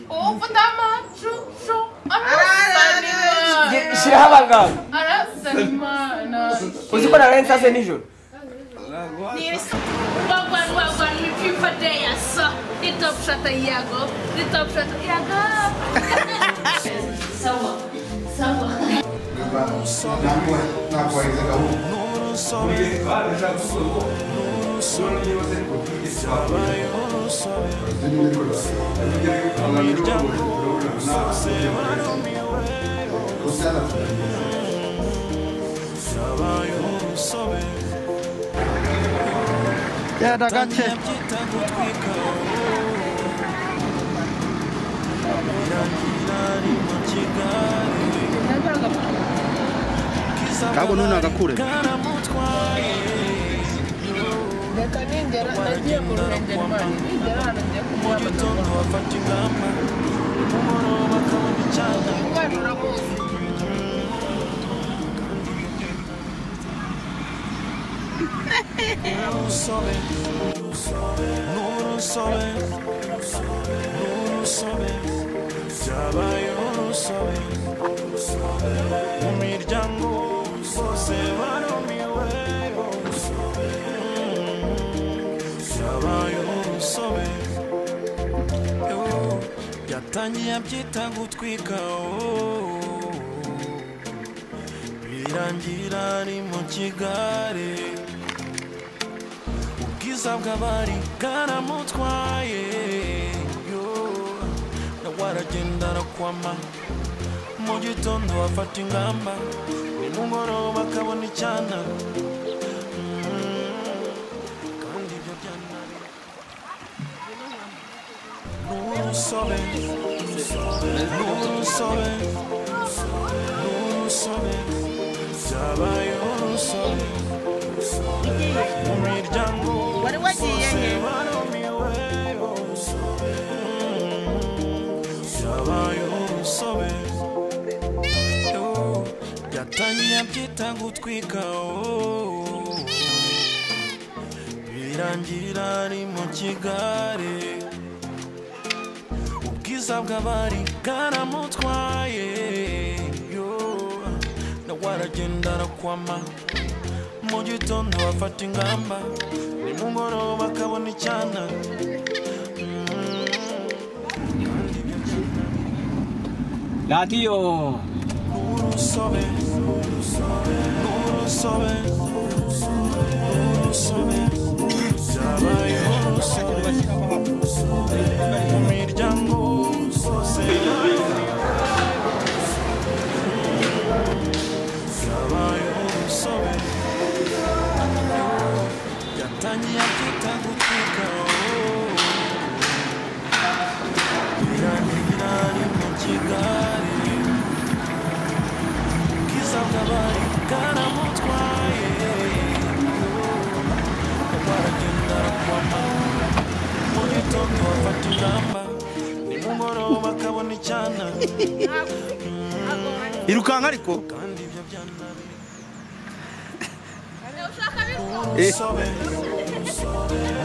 Oh, pertama, show. Shirahabanga. Arasanimana. Uziko na lensa se nijoro. Wagwan, we prefer there, so the top shot Iago. Sawa. Ya da gace. Kago nuna gakure. Reka ningera nagiye mu ruhengeri mani ningera hano ngiye yatangiye byita gutwika birangira ari mu kigare ubwiza bw'abari bwaramutwaye nawe aragenda arakwama mu gitondo afata ingamba nimugoroba akabona icyana kandi ibyo byanari Nurusobe, zabaye urusobe mu miryango wari wagiye zabaye urusobe yatangiye byita gutwika birangira ari mu kigare ubwiza bw'abari bwaramutwaye nawe aragenda arakwama mu gitondo afata ingamba nimugoroba akabona icyana Radio. Nurusobe zabaye urusobe mu miryango zose zabaye urusobe yatangiye kwita gutwika birangira ari mu kigare ubwiza bw'abari bwaramutwaye baragenda arakwama mu gitondo afata ingamba nimugoroba akabona icyana Irukanka ariko. kandi ibyo byanari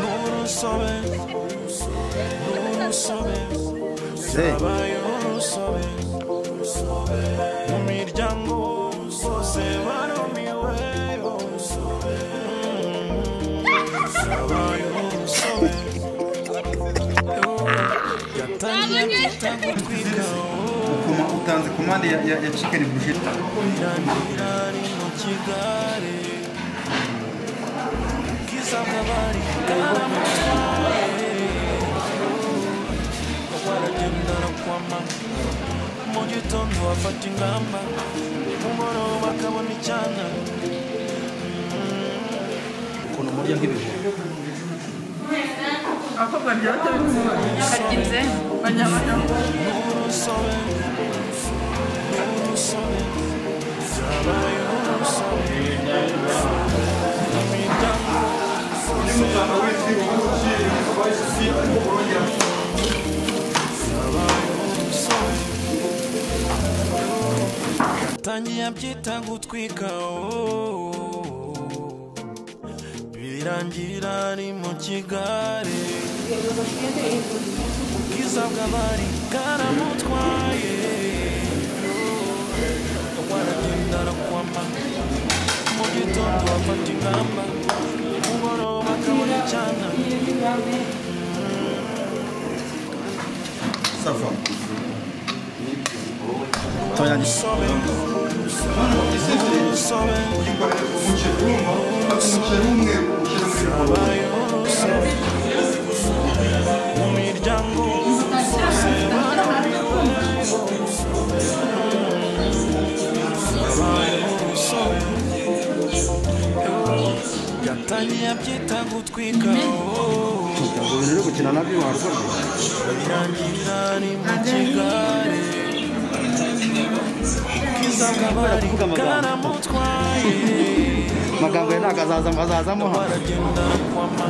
nurusobe zabaye urusobe mu miryango zose barumiwe zabaye urusobe yatangiye kwita gutwika Utanze komande ya chicken bruschetta. birangira ari mu kigare ubwiza bw'abari bwaramutwaye baragenda arakwama mu gitondo afata ingamba nimugoroba akabona icyana Ukuntu murya nk'ibijumba. abakobwa byose bagize banyamana nurusobe zabaye urusobe mu miryango yatangiye byita gutwika birangira ari mu kigare ubwiza bw'abari bwaramutwaye waragenda arakwama mu gitondo afata ingamba umugoroba akabona icyana Safa. urusobe urusobe zabaye urusobe mu miryango bose zabaye urusobe yatangiye abyita gutwika Uri gukina nabyo warwanye. birangira ni mu kigare ubwiza bw'abari bwaramutwaye Magambo y'akazaza mazazamo hano. baragenda kwama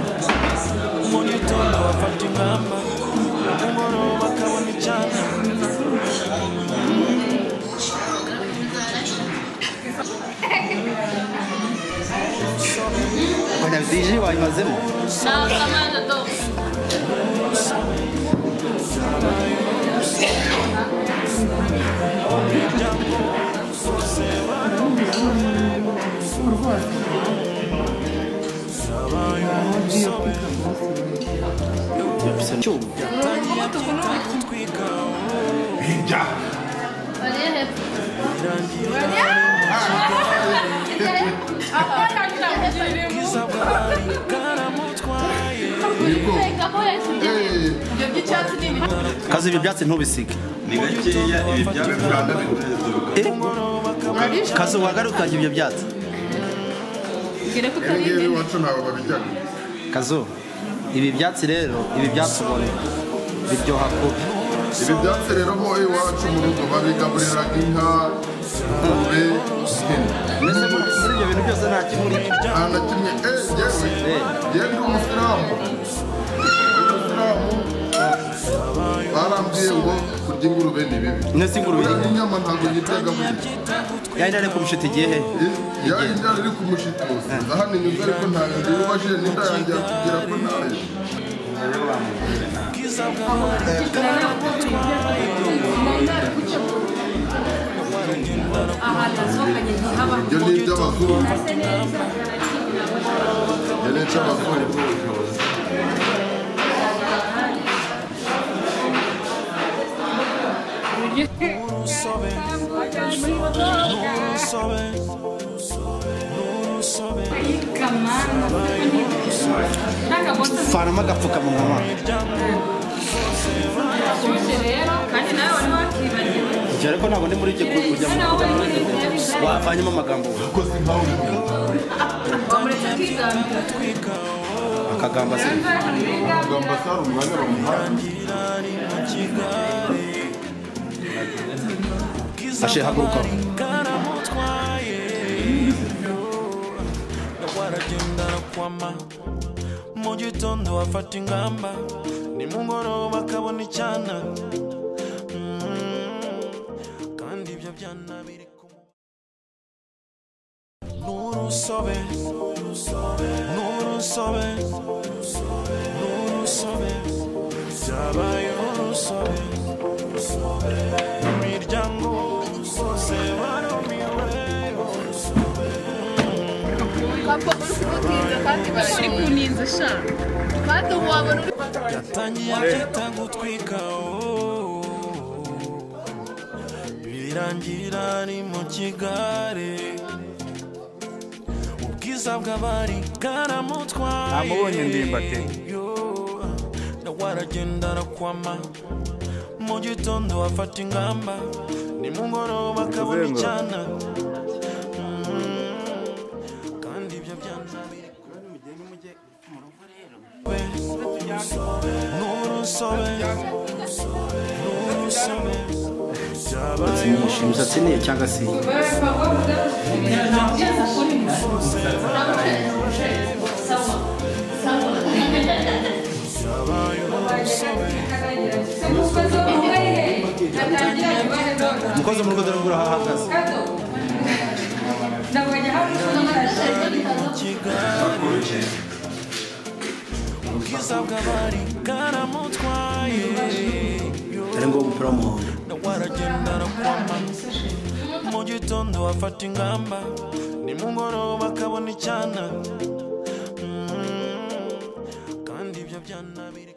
mu gitondo bafata ingamba umugoroba bakabona icyana Banya DJ wayimazemo. Kazi ibyo byatsi ntubisige. Ni gakeya ibi byatsi. Kazi wagaruka ibyo byatsi. Kazo ibi byatsi rero ibi byatsi ubona biryoha kubi. Ibi byatsi rero ho iwacu mu rugo babigaburiraga inka ingurube Mbese muri ibyo bintu byose nta kimuri. nta na kimwe yewe ndi umusilamu barambwiye ngo kurya ingurube ni bibi Nese ingurube kurya inyama ntabwo yitega muri yari ari kumushita igihe he? yari injara iri ku mushitosi hano inyuze ariko ntayo ndi ubashije n'inda yanjye yakubwira ko ntayo ibyo ni iby'abazungu ibyo ni icy'abazungu urusobe urusobe urusobe Farama agapfukamunwa. Icyo ariko ntabwo ndi muri icyo kujya mu wavanyemo amagambo. Akagamba se. ugamba sara umwanya bamuhaye Ashe haguruka. waragenda arakwama mu gitondo afata ingamba nimugoroba akabona icyana kandi ibyo byana biri n'urusobe n'urusobe n'urusobe byabaye urusobe imiryango bose barumiwe yatangiye abyita gutwika birangira ari mu kigare ubwiza bw'abari bwaramutwaye Amubonye ndimbate. waragenda arakwama mu gitondo afata ingamba nimugoroba akabona icyana kandi ibyo byana biri n'urusobe n'urusobe byabaye Imisatsi ni cyangwa se umukozi mu rugo dore ngura hahagaze. ubwiza bw'abari bwaramutwaye umupira w'umuhondo waragenda arakwama mu gitondo afata ingamba nimugoroba akabona icyana kandi ibyo byana biri